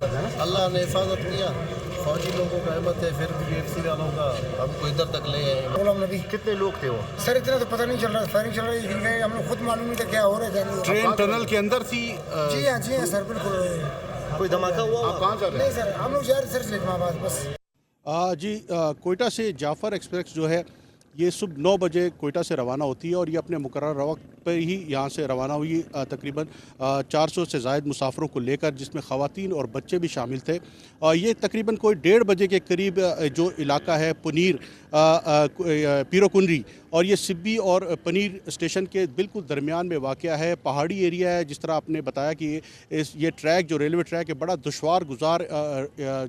अल्लाह ने हिफाजत किया, फौजी लोगों का अहमत है, फिर BFC वालों का हमको इधर तक ले आए। गुलाम नबी कितने लोग थे वो? सर इतना तो पता नहीं चल रहा, फायरिंग चल रही है, हम लोग खुद मालूम नहीं था क्या हो रहा है क्या नहीं हो रहा। ट्रेन टनल के अंदर थी। जी हाँ सर बिल्कुल। कोई धमाका हुआ? आप कहाँ जा रहे नहीं हैं? सर हम लोग जा रहे सर इस्लामाबाद बस। जी, कोयटा से जाफर एक्सप्रेस जो है ये सुबह 9 बजे कोयटा से रवाना होती है और ये अपने मुकर्रर वक्त पर ही यहाँ से रवाना हुई। तकरीबन 400 से ज़ायद मुसाफरों को लेकर, जिसमें ख़वातीन और बच्चे भी शामिल थे। ये तकरीबन कोई 1:30 बजे के करीब जो इलाका है पुनीर पीरो कुनरी, और ये सिब्बी और पनीर स्टेशन के बिल्कुल दरमियान में वाक़या है। पहाड़ी एरिया है, जिस तरह आपने बताया कि ये ट्रैक जो रेलवे ट्रैक है बड़ा दुश्वार गुजार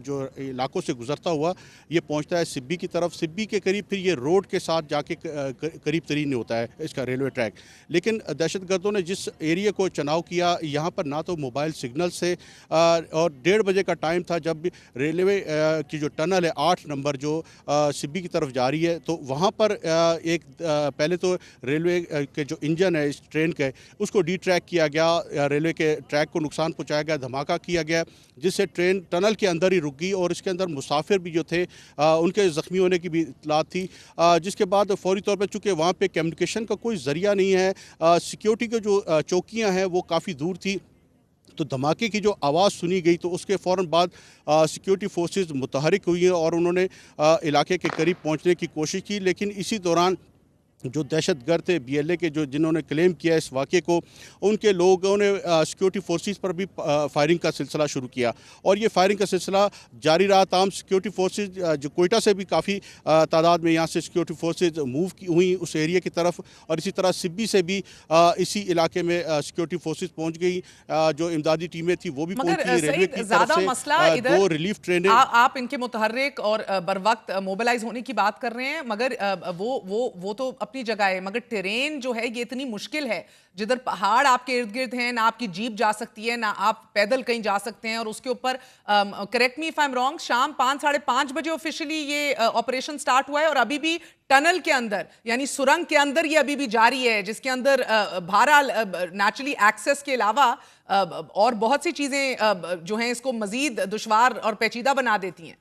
जो इलाकों से गुजरता हुआ ये पहुंचता है सिब्बी की तरफ। सिब्बी के करीब फिर ये रोड के साथ जाके करीब तरीन होता है इसका रेलवे ट्रैक। लेकिन दहशतगर्दों ने जिस एरिया को चुनाव किया, यहाँ पर ना तो मोबाइल सिग्नल से और 1:30 बजे का टाइम था जब रेलवे की जो टनल है 8 नंबर जो सिब्बी की तरफ जा रही है, तो वहाँ पर एक पहले तो रेलवे के जो इंजन है इस ट्रेन के उसको डिट्रैक किया गया, रेलवे के ट्रैक को नुकसान पहुँचाया गया, धमाका किया गया, जिससे ट्रेन टनल के अंदर ही रुक गई और इसके अंदर मुसाफिर भी जो थे उनके ज़ख्मी होने की भी इत्तलात थी। जिसके बाद फौरी तौर पर चूँकि वहाँ पे कम्युनिकेशन का कोई ज़रिया नहीं है, सिक्योरिटी के जो चौकियाँ हैं वो काफ़ी दूर थी, तो धमाके की जो आवाज़ सुनी गई तो उसके फ़ौरन बाद सिक्योरिटी फोर्सेस मुतहरिक हुई हैं और उन्होंने इलाके के करीब पहुंचने की कोशिश की। लेकिन इसी दौरान जो दहशतगर्द थे BLA के जो जिन्होंने क्लेम किया इस वाक़े को, उनके लोगों ने सिक्योरिटी फोर्सेस पर भी फायरिंग का सिलसिला शुरू किया और ये फायरिंग का सिलसिला जारी रहा। तमाम सिक्योरिटी फोर्सेस जो कोयटा से भी काफ़ी तादाद में यहाँ से सिक्योरिटी फोर्सेस मूव हुई उस एरिया की तरफ, और इसी तरह सिब्बी से भी इसी इलाके में सिक्योरिटी फोर्सेस पहुँच गई। जो इमदादी टीमें थी वो भी पहुँची। रेलवे की तरफ से 2 रिलीफ ट्रेनें। आप इनके मुतहर्रिक और बर वक्त मोबिलाइज होने की बात कर रहे हैं, मगर वो तो अपनी जगह है, मगर टेरेन जो है ये इतनी मुश्किल है, जिधर पहाड़ आपके इर्द गिर्द हैं, ना आपकी जीप जा सकती है, ना आप पैदल कहीं जा सकते हैं, और उसके ऊपर correct me if I am wrong, शाम 5 साढ़े 5 बजे ऑफिशियली ये ऑपरेशन स्टार्ट हुआ है और अभी भी टनल के अंदर यानी सुरंग के अंदर ये अभी भी जारी है, जिसके अंदर बहरहाल नेचुरली एक्सेस के अलावा और बहुत सी चीजें जो हैं इसको मजीद दुश्वार और पेचीदा बना देती हैं।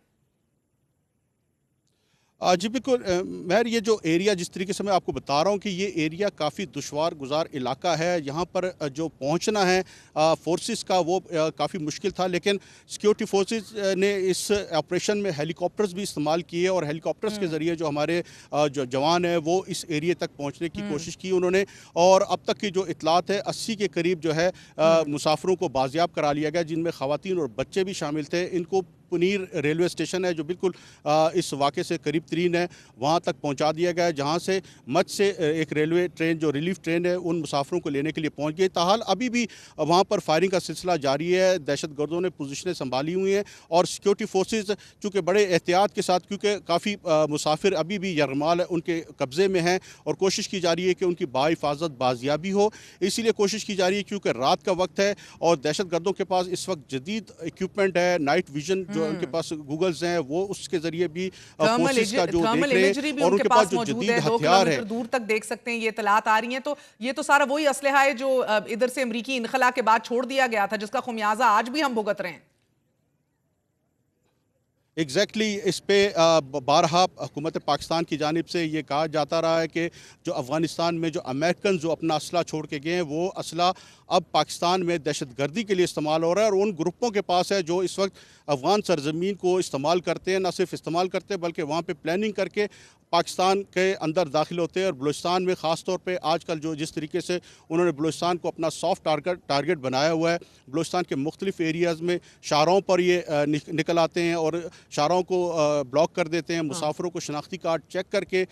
जी बिल्कुल महर, ये जो एरिया जिस तरीके से मैं आपको बता रहा हूँ कि ये एरिया काफ़ी दुश्वार गुजार इलाका है, यहाँ पर जो पहुँचना है फोर्सेस का वो काफ़ी मुश्किल था। लेकिन सिक्योरिटी फोर्सेस ने इस ऑपरेशन में हेलीकॉप्टर्स भी इस्तेमाल किए और हेलीकॉप्टर्स के ज़रिए जो हमारे जो जवान हैं वो इस एरिया तक पहुँचने की कोशिश की उन्होंने, और अब तक की जो इतलात है 80 के करीब जो है मुसाफरों को बाजियाब करा लिया गया, जिनमें ख़वातीन और बच्चे भी शामिल थे। इनको पुनीर रेलवे स्टेशन है जो बिल्कुल इस वाक़े से करीब तरीन है, वहाँ तक पहुँचा दिया गया है, जहाँ से मच से एक रेलवे ट्रेन जो रिलीफ ट्रेन है उन मुसाफरों को लेने के लिए पहुँच गई। ताहाल अभी भी वहाँ पर फायरिंग का सिलसिला जारी है, दहशतगर्दों ने पोजीशनें संभाली हुई हैं और सिक्योरिटी फोर्सेस चूँकि बड़े एहतियात के साथ, क्योंकि काफ़ी मुसाफिर अभी भी यरमाल उनके कब्ज़े में हैं और कोशिश की जा रही है कि उनकी बाहिफाजत बाजियाबी हो, इसीलिए कोशिश की जा रही है क्योंकि रात का वक्त है और दहशतगर्दों के पास इस वक्त जदीद इक्विपमेंट है, नाइट विजन जो उनके पास गूगल्स हैं वो उसके जरिए भी फोर्सेस का जो देख रहे हैं और उनके पास जो जदीद हथियार है दूर तक देख सकते हैं, ये इतलात आ रही हैं। तो ये तो सारा वही असलहा है जो इधर से अमरीकी इनखला के बाद छोड़ दिया गया था, जिसका खुमियाजा आज भी हम भुगत रहे हैं। एग्जैक्टली इस पे बारहा हुकूमत पाकिस्तान की जानिब से ये कहा जाता रहा है कि जो अफ़गानिस्तान में जो अमेरिकन जो अपना असला छोड़ के गए हैं वो असला अब पाकिस्तान में दहशतगर्दी के लिए इस्तेमाल हो रहा है और उन ग्रुपों के पास है जो इस वक्त अफ़गान सरजमीन को इस्तेमाल करते हैं, न सिर्फ इस्तेमाल करते हैं बल्कि वहाँ पे प्लानिंग करके पाकिस्तान के अंदर दाखिल होते हैं। और बलूचिस्तान में ख़ास तौर पे आजकल जो जिस तरीके से उन्होंने बलूचिस्तान को अपना सॉफ्ट टारगेट बनाया हुआ है, बलूचिस्तान के मुख्तलिफ एरियाज़ में शाहराहों पर ये निकल आते हैं और शाहराहों को ब्लॉक कर देते हैं, मुसाफिरों को शनाख्ती कार्ड चेक करके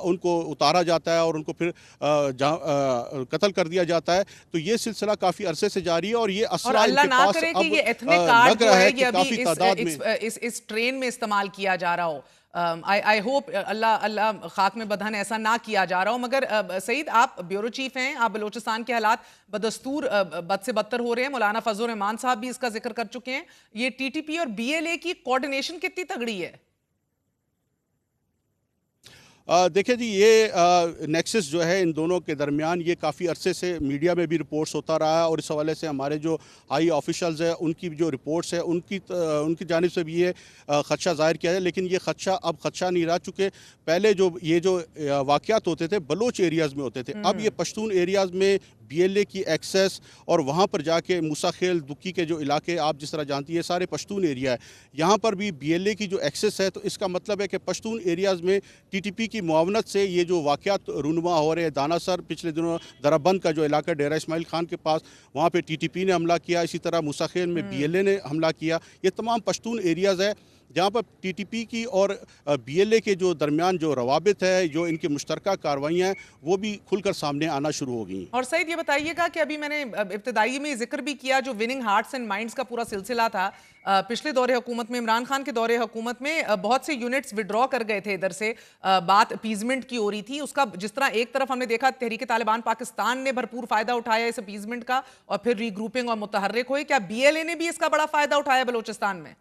उनको उतारा जाता है और उनको फिर कत्ल कर दिया जाता है। तो ये सिलसिला काफ़ी अरसे से जारी है और ये असला इनके पास अब लग रहा है कि काफ़ी तादाद में इस ट्रेन में इस्तेमाल किया जा रहा हो। आई होप अल्लाह खाक में बदहन ऐसा ना किया जा रहा हो। मगर सईद, आप ब्यूरो चीफ हैं, आप बलूचिस्तान के हालात बदस्तूर बद से बदतर हो रहे हैं, मौलाना फजल रहमान साहब भी इसका जिक्र कर चुके हैं। ये TTP और BLA की कोऑर्डिनेशन कितनी तगड़ी है? देखिए जी, ये नेक्सस जो है इन दोनों के दरमियान ये काफ़ी अरसे से मीडिया में भी रिपोर्ट्स होता रहा है, और इस हवाले से हमारे जो हाई ऑफिशल्स हैं उनकी जो रिपोर्ट्स है उनकी जानिब से भी ये ख़दशा ज़ाहिर किया है। लेकिन ये ख़दशा अब ख़दशा नहीं रहा, चूँकि पहले जो वाक़यात होते थे बलोच एरियाज़ में होते थे, अब ये पश्तून एरियाज़ में BLA की एक्सेस, और वहाँ पर जाके मूसा खेल दुक्की के जो इलाके आप जिस तरह जानती है सारे पश्तून एरिया है, यहाँ पर भी BLA की जो एक्सेस है, तो इसका मतलब है कि पश्तून एरियाज़ में TTP की मुआवनत से ये जो वाक़यात रूनुमा हो रहे हैं। दानासर पिछले दिनों दराबंद का जो इलाका डेरा इस्माइल खान के पास, वहाँ पे TTP ने हमला किया, इसी तरह मूसा खेल में BLA ने हमला किया। ये तमाम पश्तून एरियाज़ है जहाँ पर TTP की और BLA के जो दरमियान जो रवाबित है, जो इनकी मुश्तरका कार्रवाइयाँ हैं, वो भी खुलकर सामने आना शुरू हो गई। और सईद, ये बताइएगा कि अभी मैंने इब्तिदाई में जिक्र भी किया, जो विनिंग हार्ट्स एंड माइंड्स का पूरा सिलसिला था, पिछले दौरे हुकूमत में, इमरान खान के दौरे हुकूमत में बहुत से यूनिट्स विड्रॉ कर गए थे इधर से, बात अपीजमेंट की हो रही थी उसका। जिस तरह एक तरफ हमने देखा तहरीक तालिबान पाकिस्तान ने भरपूर फायदा उठाया इस अपीजमेंट का, और फिर रीग्रुपिंग और मुतहर्रिक हुई, क्या BLA ने भी इसका बड़ा फायदा उठाया बलोचिस्तान में?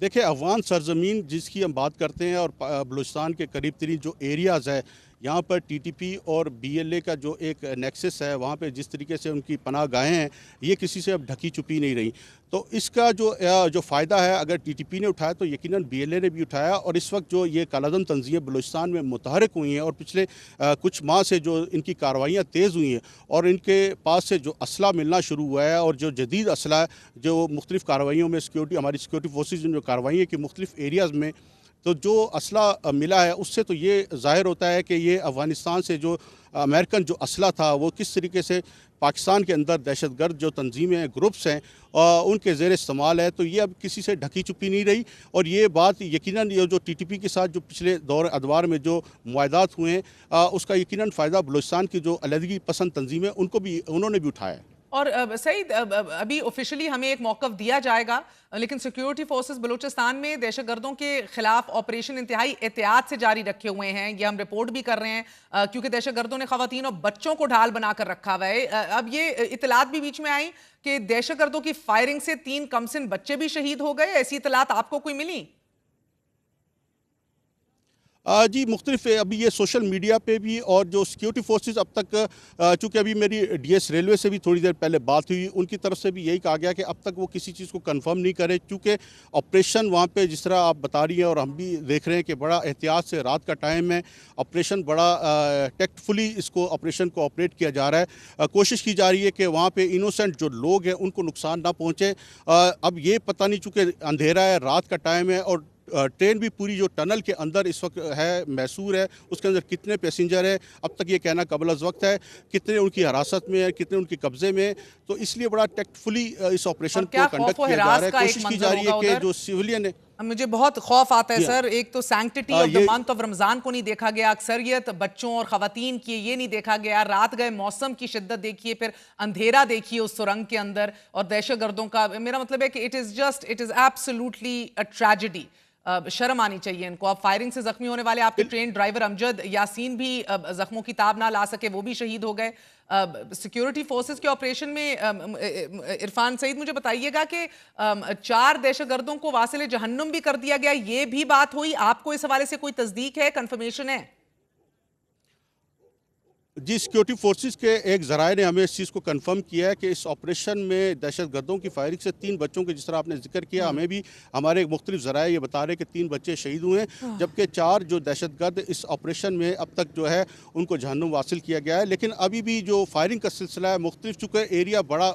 देखिए, अफगान सरजमीन जिसकी हम बात करते हैं और बलूचिस्तान के करीब तरीन जो एरियाज़ है, यहाँ पर TTP और BLA का जो एक नेक्सस है, वहाँ पे जिस तरीके से उनकी पनाह गाहें हैं, ये किसी से अब ढकी छुपी नहीं रही। तो इसका जो फ़ायदा है अगर TTP ने उठाया तो यकीनन BLA ने भी उठाया। और इस वक्त जो ये कालादम तंजीमें बलूचिस्तान में मुतहरक हुई हैं, और पिछले कुछ माह से जो इनकी कार्रवाइयाँ तेज़ हुई हैं, और इनके पास से जो असला मिलना शुरू हुआ है, और जो जदीद असला है, जो मुख्तलिफ़ कार्रवाइयों में हमारी सिक्योरिटी फोर्सेज ने जो कार्रवाइयाँ की मुख्तलिफ़ एरियाज़ में, तो जो असला मिला है उससे तो ये ज़ाहिर होता है कि ये अफ़गानिस्तान से जो अमेरिकन जो असला था वो किस तरीके से पाकिस्तान के अंदर दहशतगर्द जो तंजीमें ग्रुप्स हैं उनके ज़ेर इस्तेमाल है। तो ये अब किसी से ढकी छुपी नहीं रही, और ये बात यकीनन ये जो TTP के साथ जो पिछले दौर अदवार में जो मुआहदात हुए हैं उसका यकीनन फ़ायदा बलूचिस्तान की जो अलहदगी पसंद तंजीमें उन्होंने भी उठाया है। और सईद, अभी ऑफिशियली हमें एक मौक़िफ़ दिया जाएगा, लेकिन सिक्योरिटी फोर्सेस बलूचिस्तान में दहशतगर्दों के खिलाफ ऑपरेशन इंतहाई एहतियात से जारी रखे हुए हैं। ये हम रिपोर्ट भी कर रहे हैं, क्योंकि दहशतगर्दों ने ख़वातीन और बच्चों को ढाल बनाकर रखा हुआ है। अब ये इतलात भी बीच में आई कि दहशतगर्दों की फायरिंग से 3 कमसिन बच्चे भी शहीद हो गए। ऐसी इतलात आपको कोई मिली? जी, मुख्तलिफ अभी ये सोशल मीडिया पे भी, और जो सिक्योरिटी फोर्सेस अब तक, चूँकि अभी मेरी DS रेलवे से भी थोड़ी देर पहले बात हुई, उनकी तरफ से भी यही कहा गया कि अब तक वो किसी चीज़ को कंफर्म नहीं करे, क्योंकि ऑपरेशन वहाँ पे जिस तरह आप बता रही हैं और हम भी देख रहे हैं कि बड़ा एहतियात से, रात का टाइम है, ऑपरेशन बड़ा टेक्टफुली इसको ऑपरेशन को ऑपरेट किया जा रहा है। कोशिश की जा रही है कि वहाँ पे इनोसेंट जो लोग हैं उनको नुकसान ना पहुँचे। अब ये पता नहीं, चूँकि अंधेरा है, रात का टाइम है, और ट्रेन भी पूरी जो टनल के अंदर इस वक्त है मैसूर है, उसके अंदर कितने पैसेंजर है अब तक ये कहना कबल अज़ वक्त है, कितने उनकी हिरासत में है, कितने उनके कब्जे में है। तो इसलिए बड़ा टेक्टफुली इस ऑपरेशन को कंडक्ट किया जा रहा है। कोशिश की जा रही है कि जो सिविलियन है, मुझे बहुत खौफ आता है सर। एक तो sanctity of the month of Ramzan को नहीं देखा गया, अक्सरियत बच्चों और खवातीन की ये नहीं देखा गया, रात गए मौसम की शिद्दत देखिए, फिर अंधेरा देखिए उस सुरंग के अंदर, और दहशतगर्दों का, मेरा मतलब है कि it is absolutely a tragedy. शर्म आनी चाहिए इनको। अब फायरिंग से जख्मी होने वाले आपके ट्रेन ड्राइवर अमजद यासीन भी जख्मों की ताब ना ला सके, वो भी शहीद हो गए। सिक्योरिटी फोर्सेस के ऑपरेशन में इरफान सईद, मुझे बताइएगा कि 4 दहशतगर्दों को वासिल जहन्नुम भी कर दिया गया, ये भी बात हुई, आपको इस हवाले से कोई तस्दीक है, कंफर्मेशन है? जी, सिक्योरिटी फोर्सेस के एक ज़राए ने हमें इस चीज़ को कंफर्म किया है कि इस ऑपरेशन में दहशतगर्दों की फायरिंग से 3 बच्चों के, जिस तरह आपने जिक्र किया, हमें भी हमारे मुख्तलिफ ज़राए ये बता रहे हैं कि 3 बच्चे शहीद हुए हैं, जबकि 4 जो दहशतगर्द इस ऑपरेशन में अब तक जो है उनको जहन्नुम वासिल किया गया है। लेकिन अभी भी जो फायरिंग का सिलसिला है मुख्तलिफ, चूँकि एरिया बड़ा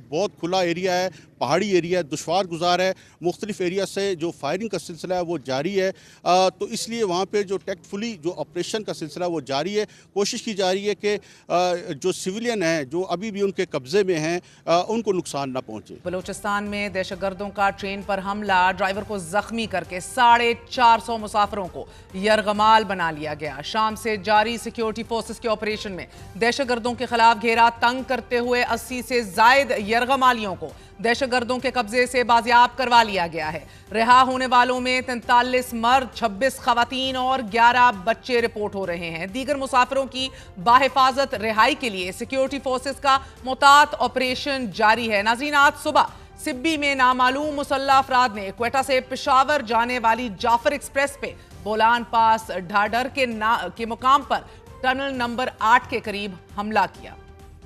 बहुत खुला एरिया है, पहाड़ी एरिया है, दुश्वार गुजार है, मुख्तलिफ एरिया से जो फायरिंग का सिलसिला है वो जारी है। तो इसलिए वहाँ पर जो टेक्टफुली जो ऑपरेशन का सिलसिला वो जारी है। कोशिश की जा रही है कि जो सिविलियन हैं जो अभी भी उनके कब्जे में हैं उनको नुकसान ना पहुंचे। बलूचिस्तान में दहशतगर्दों का ट्रेन पर हमला, ड्राइवर को जख्मी करके 450 मुसाफिरों को यरगमाल बना लिया गया। शाम से जारी सिक्योरिटी फोर्सेस के ऑपरेशन में दहशतगर्दों के खिलाफ घेरा तंग करते हुए 80 से जायद यरगमालियों को दहशतगर्दों के कब्जे से बाजियाब करवा लिया गया है। रिहा होने वालों में 43 मर्द, 26 खवातीन और 11 बच्चे रिपोर्ट हो रहे हैं। दीगर मुसाफिरों की बाहिफाजत रिहाई के लिए सिक्योरिटी फोर्सेस का मुतात ऑपरेशन जारी है। नाज़रीन, आज सुबह सिब्बी में नामालूम मुसल्लह अफराद ने क्वेटा से पेशावर जाने वाली जाफर एक्सप्रेस पे बोलान पास ढाढर के मुकाम पर टनल नंबर 8 के करीब हमला किया।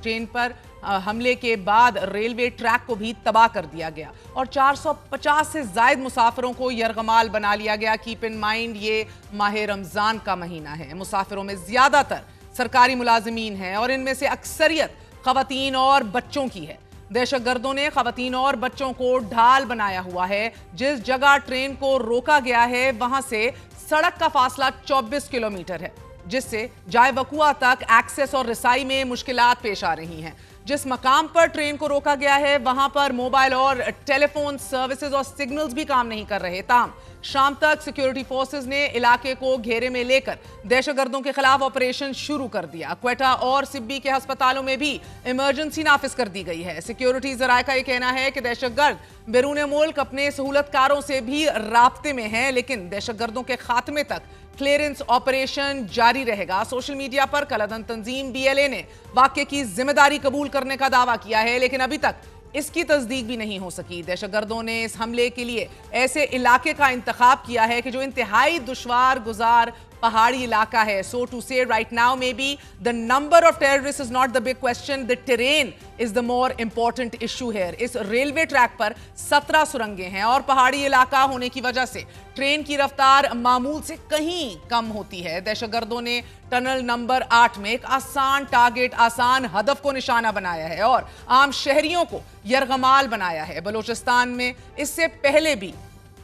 ट्रेन पर हमले के बाद रेलवे ट्रैक को भी तबाह कर दिया गया और 450 से ज्यादा मुसाफिरों को यरगमाल बना लिया गया। कीप इन माइंड, ये माह रमजान का महीना है। मुसाफिरों में ज्यादातर सरकारी मुलाजिमीन हैं और इनमें से अक्सरियत खवातीन और बच्चों की है। दहशतगर्दों ने खवातीन और बच्चों को ढाल बनाया हुआ है। जिस जगह ट्रेन को रोका गया है वहां से सड़क का फासला 24 किलोमीटर है, जिससे जाए वकुआ तक एक्सेस और रसाई में मुश्किलात पेश आ रही हैं। जिस मकाम पर ट्रेन को रोका गया है वहां पर मोबाइल और टेलीफोन सर्विसेज और सिग्नल्स भी काम नहीं कर रहे। ताम शाम तक सिक्योरिटी फोर्सेस ने इलाके को घेरे में लेकर दहशतगर्दों के खिलाफ ऑपरेशन शुरू कर दिया। क्वेटा और सिब्बी के अस्पतालों में भी इमरजेंसी नाफिज कर दी गई है। सिक्योरिटी जराये का यह कहना है कि दहशतगर्द बैरून मुल्क अपने सहूलतकारों से भी राब्ते में हैं, लेकिन दहशतगर्दों के खात्मे तक क्लियरेंस ऑपरेशन जारी रहेगा। सोशल मीडिया पर कलादन तंजीम BLA ने वाक़े की जिम्मेदारी कबूल करने का दावा किया है, लेकिन अभी तक इसकी तस्दीक भी नहीं हो सकी। दहशतगर्दों ने इस हमले के लिए ऐसे इलाके का इंतखाब किया है कि जो इंतहाई दुश्वार गुजार पहाड़ी इलाका है। So to say right now maybe the number of terrorists is not the big question, the terrain is the more important issue here. इस रेलवे ट्रैक पर 17 सुरंगें हैं और पहाड़ी इलाका होने की वजह से ट्रेन की रफ्तार मामूल से कहीं कम होती है। दहशतगर्दों ने टनल नंबर 8 में एक आसान टारगेट, आसान हदफ को निशाना बनाया है और आम शहरियों को यरगमाल बनाया है। बलूचिस्तान में इससे पहले भी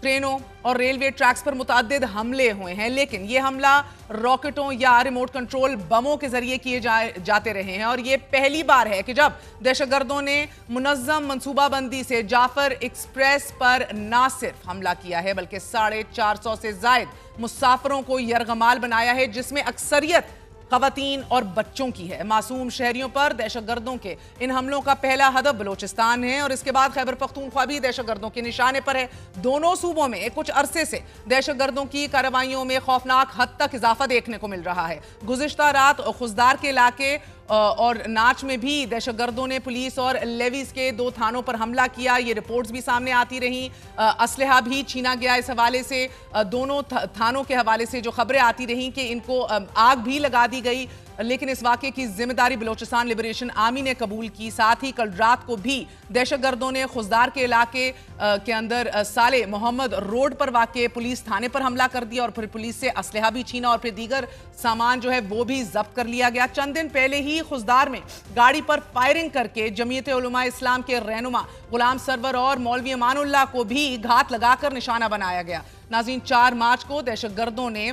ट्रेनों और रेलवे ट्रैक्स पर मुतअद्दिद हमले हुए हैं, लेकिन ये हमला रॉकेटों या रिमोट कंट्रोल बमों के जरिए किए जाते रहे हैं और ये पहली बार है कि जब दहशतगर्दों ने मुनज़्ज़म मंसूबाबंदी से जाफर एक्सप्रेस पर ना सिर्फ हमला किया है बल्कि 450 से ज़ायद मुसाफिरों को यरगमाल बनाया है, जिसमें अक्सरियत खवातीन और बच्चों की है। मासूम शहरियों पर दहशतगर्दों के इन हमलों का पहला हदफ बलूचिस्तान है और इसके बाद खैबर पख्तूनख्वा भी दहशतगर्दों के निशाने पर है। दोनों सूबों में कुछ अरसे से दहशतगर्दों की कार्रवाइयों में खौफनाक हद तक इजाफा देखने को मिल रहा है। गुज़िश्ता रात खुजदार के इलाके और नाच में भी दहशतगर्दों ने पुलिस और लेवीज के 2 थानों पर हमला किया। ये रिपोर्ट्स भी सामने आती रहीं। असलहा भी छीना गया। इस हवाले से दोनों थानों के हवाले से जो खबरें आती रहीं कि इनको आग भी लगा दी गई, लेकिन इस वाक़े की जिम्मेदारी बलूचिस्तान लिबरेशन आर्मी ने कबूल की। साथ ही कल रात को भी दहशतगर्दों ने खुजदार के इलाके के अंदर साले मोहम्मद रोड पर वाक़े पुलिस थाने पर हमला कर दिया और फिर पुलिस से असलहा भी छीना और फिर दीगर सामान जो है वो भी जब्त कर लिया गया। चंद दिन पहले ही खुजदार में गाड़ी पर फायरिंग करके जमीयत उलमा इस्लाम के रहनुमा गुलाम सरवर और मौलवी अमानुल्लाह को भी घात लगाकर निशाना बनाया गया। नाज़रीन, 4 मार्च को दहशतगर्दों ने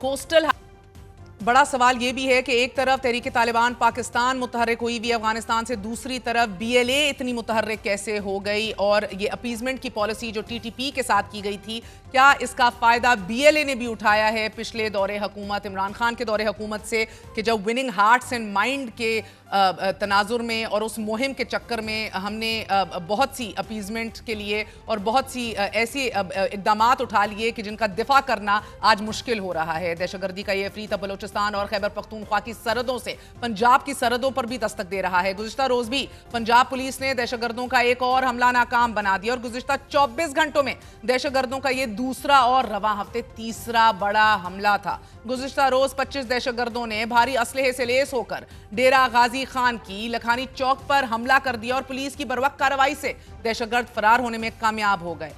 कोस्टल बड़ा सवाल यह भी है कि एक तरफ तहरीक तालिबान पाकिस्तान मुतहर्रिक हुई भी अफगानिस्तान से, दूसरी तरफ BLA इतनी मुतहर्रिक कैसे हो गई और ये अपीजमेंट की पॉलिसी जो TTP के साथ की गई थी, क्या इसका फ़ायदा BLA ने भी उठाया है पिछले दौरे हुकूमत, इमरान खान के दौरे हुकूमत से, कि जब विनिंग हार्ट्स एंड माइंड के तनाजुर में और उस मुहिम के चक्कर में हमने बहुत सी अपीजमेंट के लिए और बहुत सी ऐसी इक़दामात उठा लिए कि जिनका दिफा करना आज मुश्किल हो रहा है। दहशतगर्दी का ये अफरीत बलूचिस्तान और खैबर पख्तूनख्वा की सरहदों से पंजाब की सरहदों पर भी दस्तक दे रहा है। गुज़िश्ता रोज़ भी पंजाब पुलिस ने दहशतगर्दों का एक और हमला नाकाम बना दिया और गुज़िश्ता 24 घंटों में दहशतगर्दों का ये दूसरा और रवां हफ्ते तीसरा बड़ा हमला था। गुज़िश्ता रोज़ 25 दहशतगर्दों ने भारी असलहे से लेस होकर डेरा गाजी खान की लखानी चौक पर हमला कर दिया और पुलिस की बरवक्त कार्रवाई से दहशतगर्द फरार होने में कामयाब हो गए।